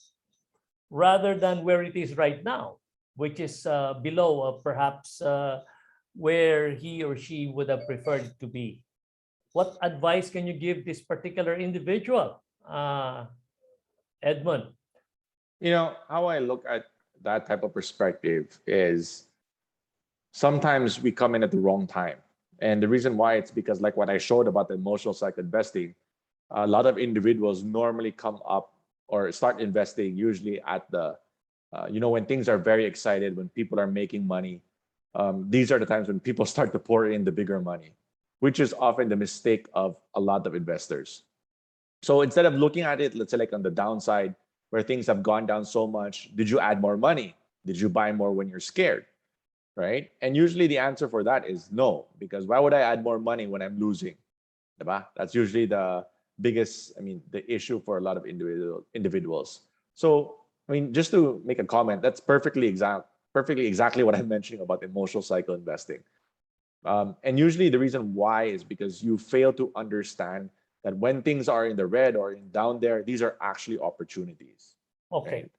[SPEAKER 1] rather than where it is right now, which is below perhaps where he or she would have preferred it to be. What advice can you give this particular individual, Edmund?
[SPEAKER 2] You know, how I look at that type of perspective is sometimes we come in at the wrong time. And the reason why it's because, like what I showed about the emotional cycle investing, a lot of individuals normally come up or start investing usually at the, when things are very excited, when people are making money. These are the times when people start to pour in the bigger money, which is often the mistake of a lot of investors. So instead of looking at it, let's say like on the downside, where things have gone down so much, did you add more money? Did you buy more when you're scared? Right? And usually the answer for that is no, because why would I add more money when I'm losing? Diba? That's usually the biggest, the issue for a lot of individuals. So, just to make a comment, that's perfectly exactly what I'm mentioning about emotional cycle investing. And usually the reason why is because you fail to understand that when things are in the red or in down there, these are actually opportunities.
[SPEAKER 1] Okay.
[SPEAKER 2] Right?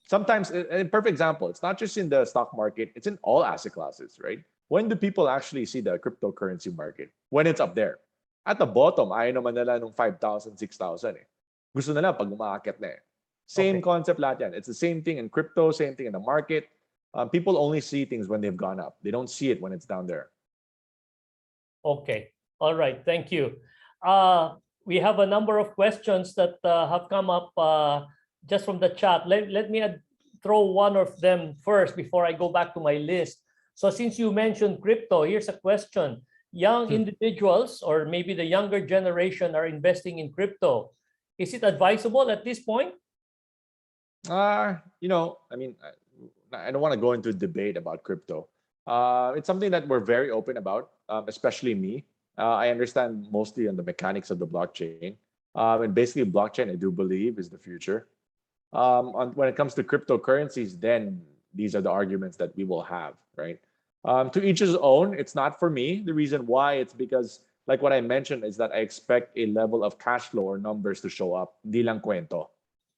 [SPEAKER 2] Sometimes, a perfect example, it's not just in the stock market, it's in all asset classes, right? When do people actually see the cryptocurrency market? When it's up there. At the bottom, ayaw naman nila nung 5,000, 6,000 eh. Gusto nila pag umaakit na eh. Same concept lahat yan. It's the same thing in crypto, same thing in the market. People only see things when they've gone up. They don't see it when it's down there.
[SPEAKER 1] Okay. All right. Thank you. We have a number of questions that have come up just from the chat. Let me throw one of them first before I go back to my list. So since you mentioned crypto, here's a question. Young individuals or maybe the younger generation are investing in crypto. Is it advisable at this point?
[SPEAKER 2] I don't want to go into debate about crypto. It's something that we're very open about, especially me. I understand mostly on the mechanics of the blockchain. And basically, blockchain, I do believe, is the future. When it comes to cryptocurrencies, then these are the arguments that we will have, right? To each his own. It's not for me. The reason why, it's because, like what I mentioned, is that I expect a level of cash flow or numbers to show up. Di lang kwento.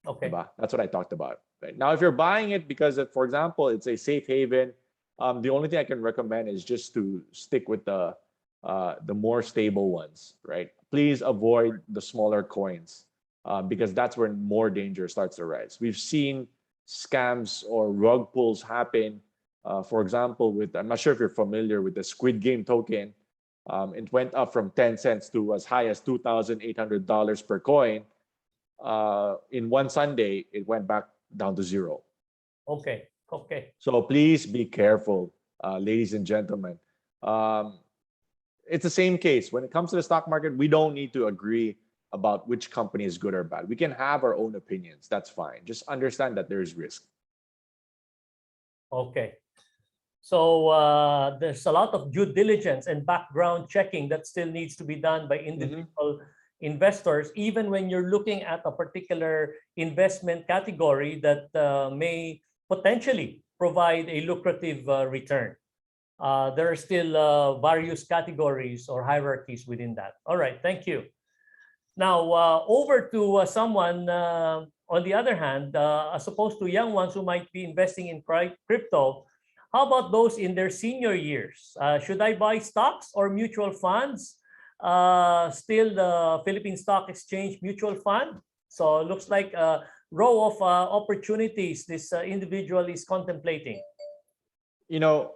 [SPEAKER 1] Okay.
[SPEAKER 2] Diba? That's what I talked about. Right? Now, if you're buying it because, for example, it's a safe haven, the only thing I can recommend is just to stick with the more stable ones, right? Please avoid the smaller coins because that's where more danger starts to rise. We've seen scams or rug pulls happen. For example, I'm not sure if you're familiar with the Squid Game token. It went up from 10 cents to as high as $2,800 per coin. In one Sunday, it went back down to zero.
[SPEAKER 1] Okay. Okay.
[SPEAKER 2] So please be careful, ladies and gentlemen. It's the same case. When it comes to the stock market, we don't need to agree about which company is good or bad. We can have our own opinions. That's fine. Just understand that there's risk.
[SPEAKER 1] Okay. So there's a lot of due diligence and background checking that still needs to be done by
[SPEAKER 2] Mhm.
[SPEAKER 1] individual investors, even when you're looking at a particular investment category that may potentially provide a lucrative return. There are still various categories or hierarchies within that. All right, thank you. Now, over to someone, on the other hand, as opposed to young ones who might be investing in crypto, how about those in their senior years? Should I buy stocks or mutual funds? Still the Philippine Stock Exchange Mutual Fund. So it looks like a row of opportunities this individual is contemplating.
[SPEAKER 2] You know,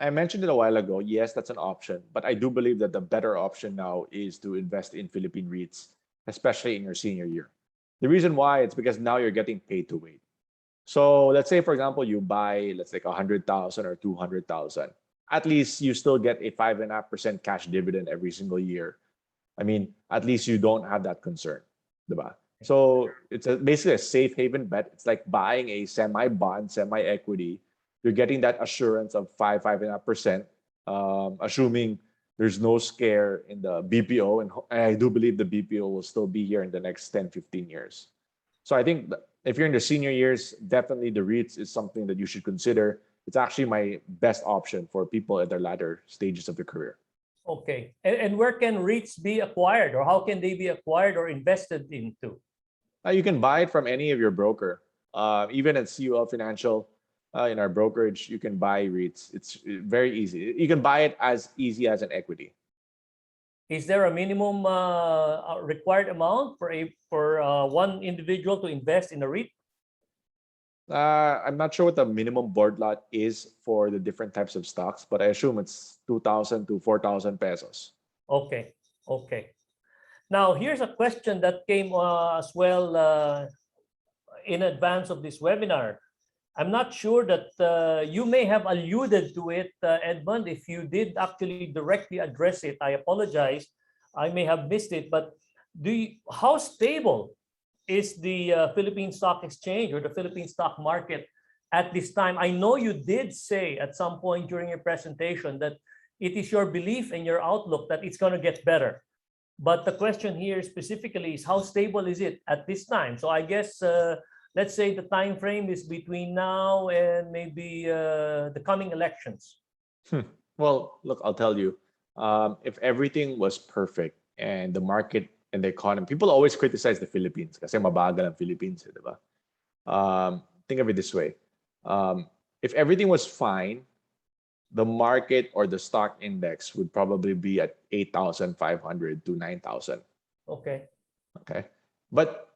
[SPEAKER 2] I mentioned it a while ago. Yes, that's an option, but I do believe that the better option now is to invest in Philippine REITs, especially in your senior year. The reason why it's because now you're getting paid to wait. So let's say, for example, you buy, let's say 100,000 or 200,000. At least you still get a 5.5% cash dividend every single year. I mean, at least you don't have that concern, diba? So it's basically a safe haven bet. It's like buying a semi bond, semi equity. You're getting that assurance of 5.5%, assuming there's no scare in the BPO. And I do believe the BPO will still be here in the next 10, 15 years. So I think if you're in the senior years, definitely the REITs is something that you should consider. It's actually my best option for people at their latter stages of their career.
[SPEAKER 1] Okay. And where can REITs be acquired, or how can they be acquired or invested into?
[SPEAKER 2] You can buy it from any of your broker. Even at CUL Financial, in our brokerage, you can buy REITs. It's very easy. You can buy it as easy as an equity.
[SPEAKER 1] Is there a minimum required amount for one individual to invest in a REIT?
[SPEAKER 2] I'm not sure what the minimum board lot is for the different types of stocks, but I assume it's 2,000 to 4,000 pesos.
[SPEAKER 1] Okay. Okay. Now, here's a question that came as well in advance of this webinar. I'm not sure that you may have alluded to it, Edmund. If you did actually directly address it, I apologize. I may have missed it, but how stable is the Philippine Stock Exchange or the Philippine stock market at this time? I know you did say at some point during your presentation that it is your belief and your outlook that it's going to get better. But the question here specifically is how stable is it at this time? So I guess let's say the time frame is between now and maybe the coming elections.
[SPEAKER 2] Well, look, I'll tell you, if everything was perfect and the market and the economy, people always criticize the Philippines kasi mabagal ang Philippines, di ba? Think of it this way. If everything was fine, the market or the stock index would probably be at 8,500 to 9,000.
[SPEAKER 1] Okay.
[SPEAKER 2] Okay. But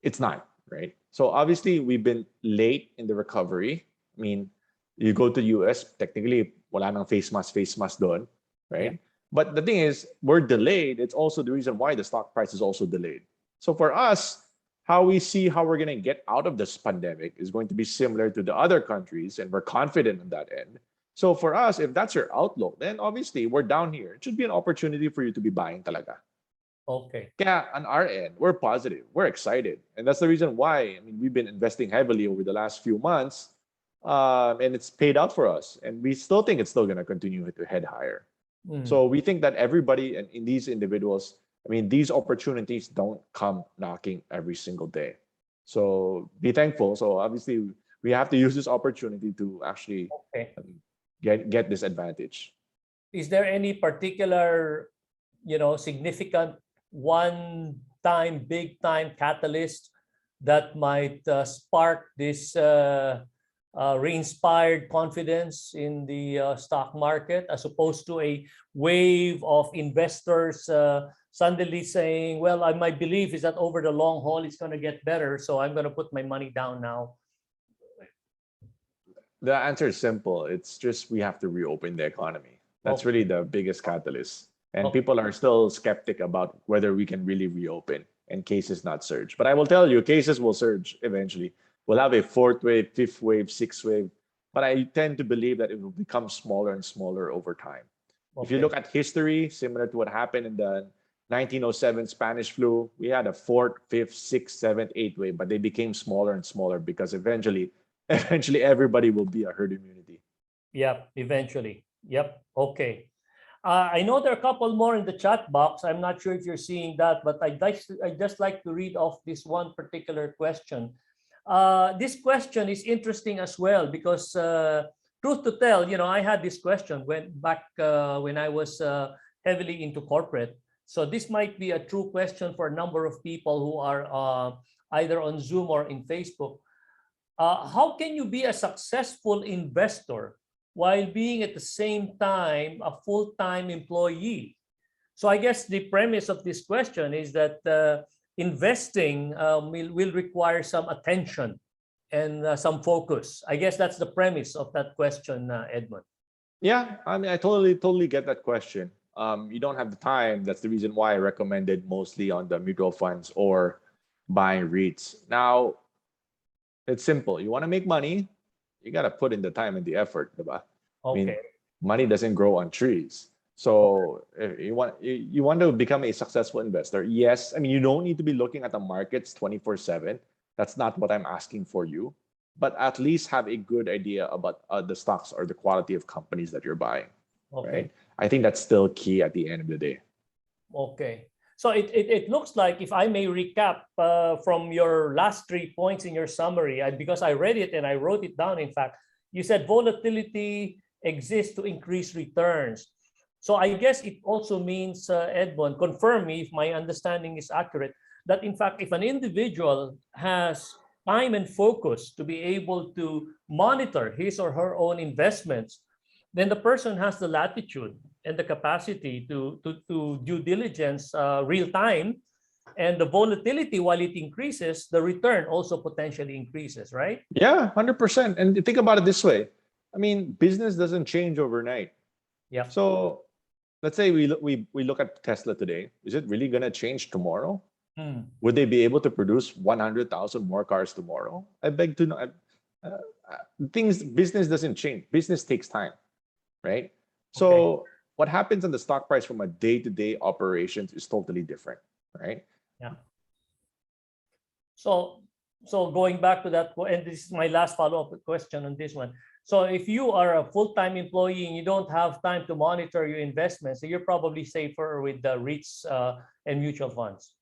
[SPEAKER 2] it's not, right? So obviously we've been late in the recovery. I mean, you go to US, technically wala nang face mask doon, right? Yeah. But the thing is, we're delayed. It's also the reason why the stock price is also delayed. So for us, how we see how we're going to get out of this pandemic is going to be similar to the other countries, and we're confident on that end. So for us, if that's your outlook, then obviously we're down here. It should be an opportunity for you to be buying talaga.
[SPEAKER 1] Okay.
[SPEAKER 2] Kaya on our end, we're positive. We're excited. And that's the reason why, I mean, we've been investing heavily over the last few months, and it's paid out for us. And we still think it's still going to continue to head higher. So we think that everybody and in these individuals, I mean, these opportunities don't come knocking every single day. So be thankful. So obviously, we have to use this opportunity to actually get this advantage.
[SPEAKER 1] Is there any particular, significant one-time, big-time catalyst that might spark this re-inspired confidence in the stock market, as opposed to a wave of investors suddenly saying, well, my belief is that over the long haul, it's going to get better, so I'm going to put my money down now?
[SPEAKER 2] The answer is simple. It's just we have to reopen the economy. That's really the biggest catalyst. And people are still skeptic about whether we can really reopen and cases not surge. But I will tell you, cases will surge eventually. We'll have a fourth wave, fifth wave, sixth wave. But I tend to believe that it will become smaller and smaller over time. If you look at history, similar to what happened in the 1907 Spanish flu, we had a fourth, fifth, sixth, seventh, eighth wave, but they became smaller and smaller because eventually everybody will be a herd immunity.
[SPEAKER 1] Yep, eventually. Yep. Okay. I know there are a couple more in the chat box. I'm not sure if you're seeing that, but I just like to read off this one particular question. This question is interesting as well because, truth to tell, I had this question when I was heavily into corporate. So this might be a true question for a number of people who are either on Zoom or in Facebook. How can you be a successful investor while being at the same time a full-time employee? So I guess the premise of this question is that investing will require some attention and some focus. I guess that's the premise of that question, Edmund.
[SPEAKER 2] Yeah, I mean, I totally get that question. You don't have the time. That's the reason why I recommended mostly on the mutual funds or buying REITs. Now, it's simple. You want to make money, you got to put in the time and the effort, diba? I mean,
[SPEAKER 1] Okay.
[SPEAKER 2] money doesn't grow on trees. So if you want to become a successful investor, yes, I mean, you don't need to be looking at the markets 24/7. That's not what I'm asking for you, but at least have a good idea about the stocks or the quality of companies that you're buying,
[SPEAKER 1] Okay.
[SPEAKER 2] right? I think that's still key at the end of the day.
[SPEAKER 1] Okay. So it looks like, if I may recap from your last 3 points in your summary, because I read it and I wrote it down, in fact, you said volatility exists to increase returns. So I guess it also means, Edmond, confirm me if my understanding is accurate, that in fact, if an individual has time and focus to be able to monitor his or her own investments, then the person has the latitude and the capacity to due diligence real time, and the volatility, while it increases, the return also potentially increases, right?
[SPEAKER 2] Yeah, 100%. And think about it this way. I mean, business doesn't change overnight.
[SPEAKER 1] Yeah.
[SPEAKER 2] So let's say we look at Tesla today. Is it really going to change tomorrow? Would they be able to produce 100,000 more cars tomorrow? I beg to know. Business doesn't change. Business takes time, right? So
[SPEAKER 1] Okay.
[SPEAKER 2] what happens on the stock price from a day-to-day operations is totally different, right?
[SPEAKER 1] Yeah. So going back to that, and this is my last follow-up question on this one. So if you are a full-time employee and you don't have time to monitor your investments, so you're probably safer with the REITs and mutual funds.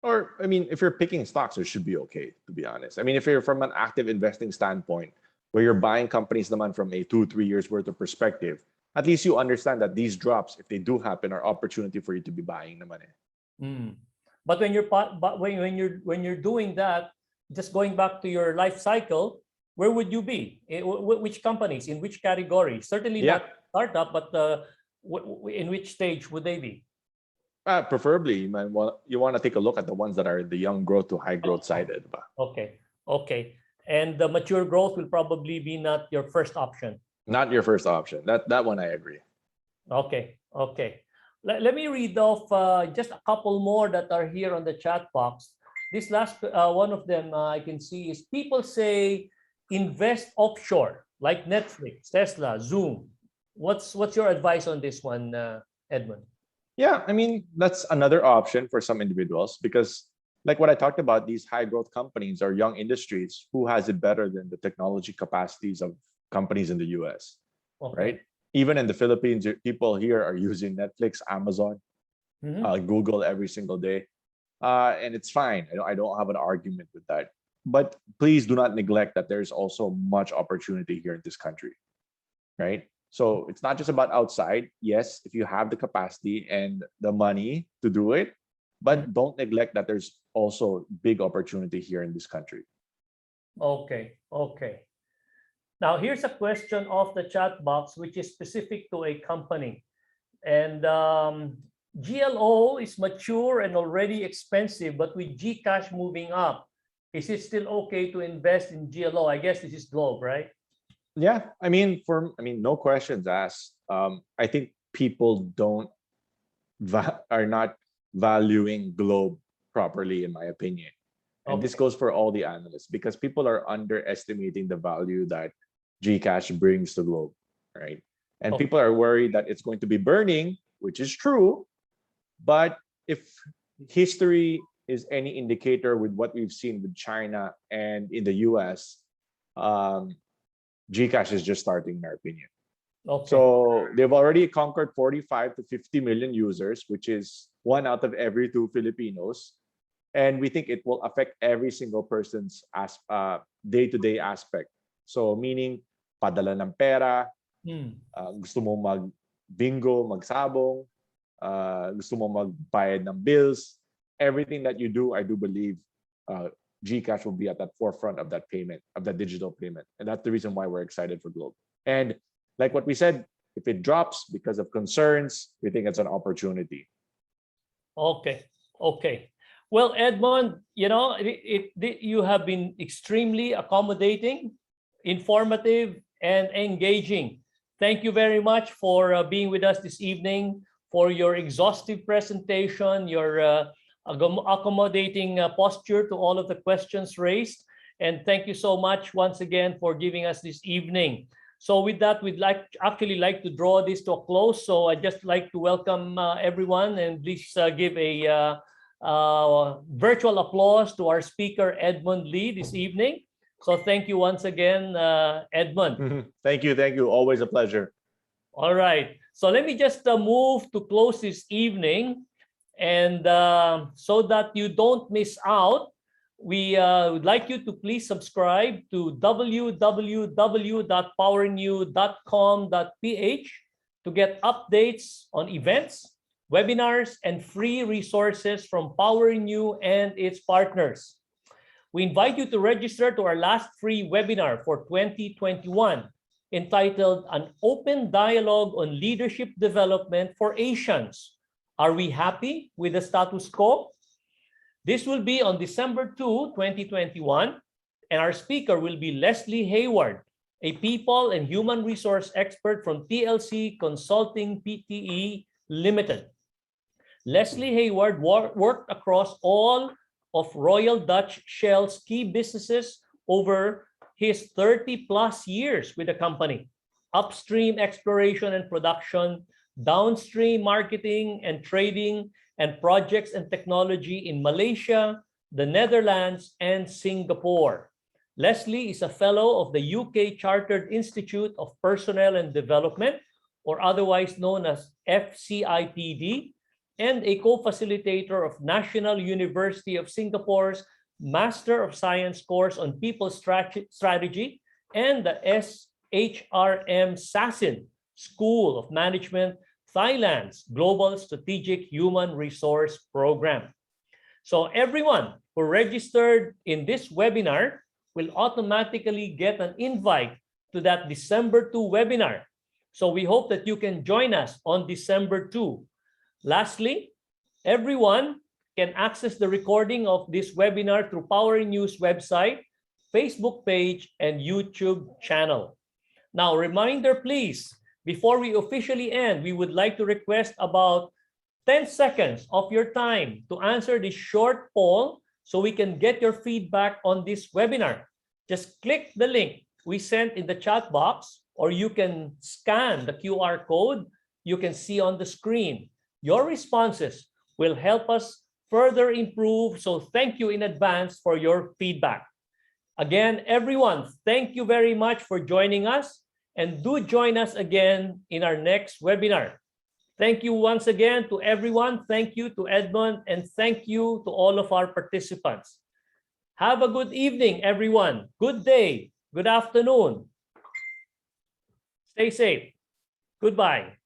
[SPEAKER 2] Or, I mean, if you're picking stocks, it should be okay, to be honest. I mean, if you're from an active investing standpoint, where you're buying companies naman from a 2-3 years worth of perspective, at least you understand that these drops, if they do happen, are opportunity for you to be buying naman eh.
[SPEAKER 1] But when you're doing that, just going back to your life cycle, where would you be? Which companies? In which category? Certainly
[SPEAKER 2] Yeah.
[SPEAKER 1] not startup, but in which stage would they be?
[SPEAKER 2] Preferably, you want to take a look at the ones that are the young growth to high growth sided.
[SPEAKER 1] Okay. Okay. And the mature growth will probably be not your first option.
[SPEAKER 2] Not your first option. That one I agree.
[SPEAKER 1] Okay. Okay. Let me read off just a couple more that are here on the chat box. This last one of them I can see is, people say invest offshore, like Netflix, Tesla, Zoom. What's your advice on this one, Edmund?
[SPEAKER 2] Yeah, I mean, that's another option for some individuals because, like what I talked about, these high growth companies are young industries. Who has it better than the technology capacities of companies in the US,
[SPEAKER 1] Okay.
[SPEAKER 2] right? Even in the Philippines, people here are using Netflix, Amazon, Google every single day. And it's fine. I don't have an argument with that. But please do not neglect that there's also much opportunity here in this country, right? So it's not just about outside. Yes, if you have the capacity and the money to do it, but don't neglect that there's also big opportunity here in this country.
[SPEAKER 1] Okay. Okay. Now, here's a question off the chat box, which is specific to a company. And GLO is mature and already expensive, but with Gcash moving up, is it still okay to invest in GLO? I guess this is Globe, right?
[SPEAKER 2] Yeah, I mean, no questions asked. I think people are not valuing Globe properly, in my opinion. And this goes for all the analysts because people are underestimating the value that Gcash brings to Globe, right? And people are worried that it's going to be burning, which is true. But if history is any indicator with what we've seen with China and in the US, Gcash is just starting, in our opinion.
[SPEAKER 1] Okay.
[SPEAKER 2] So they've already conquered 45 to 50 million users, which is 1 out of every 2 Filipinos. And we think it will affect every single person's day-to-day aspect. So meaning, padala ng pera, gusto mo mag-bingo, magsabong, gusto mo magbayad ng bills, everything that you do, I do believe GCash will be at that forefront of that payment, of that digital payment. And that's the reason why we're excited for Globe. And like what we said, if it drops because of concerns, we think it's an opportunity.
[SPEAKER 1] Okay. Okay. Well, Edmond, you have been extremely accommodating, informative, and engaging. Thank you very much for being with us this evening, for your exhaustive presentation, your accommodating posture to all of the questions raised. And thank you so much once again for giving us this evening. So with that, we'd actually like to draw this to a close. So I'd just like to welcome everyone, and please give a virtual applause to our speaker, Edmond Lee, this evening. So thank you once again, Edmond.
[SPEAKER 2] Thank you. Thank you. Always a pleasure.
[SPEAKER 1] All right. So let me just move to close this evening. And so that you don't miss out, we would like you to please subscribe to www.powerinu.com.ph to get updates on events, webinars, and free resources from POWERinU and its partners. We invite you to register to our last free webinar for 2021, entitled An Open Dialogue on Leadership Development for Asians. Are we happy with the status quo? This will be on December 2, 2021, and our speaker will be Leslie Hayward, a people and human resource expert from TLC Consulting Pte. Limited. Leslie Hayward worked across all of Royal Dutch Shell's key businesses over his 30-plus years with the company: upstream exploration and production, downstream marketing and trading, and projects and technology in Malaysia, the Netherlands, and Singapore. Leslie is a fellow of the UK Chartered Institute of Personnel and Development, or otherwise known as FCIPD, and a co-facilitator of National University of Singapore's Master of Science course on People Strategy and the SHRM Sassin School of Management, Thailand's Global Strategic Human Resource Program. So everyone who registered in this webinar will automatically get an invite to that December 2 webinar. So we hope that you can join us on December 2. Lastly, everyone can access the recording of this webinar through POWERiNU's website, Facebook page, and YouTube channel. Now, reminder please, before we officially end, we would like to request about 10 seconds of your time to answer this short poll so we can get your feedback on this webinar. Just click the link we sent in the chat box, or you can scan the QR code you can see on the screen. Your responses will help us further improve, so thank you in advance for your feedback. Again, everyone, thank you very much for joining us, and do join us again in our next webinar. Thank you once again to everyone. Thank you to Edmond, and thank you to all of our participants. Have a good evening, everyone. Good day. Good afternoon. Stay safe. Goodbye.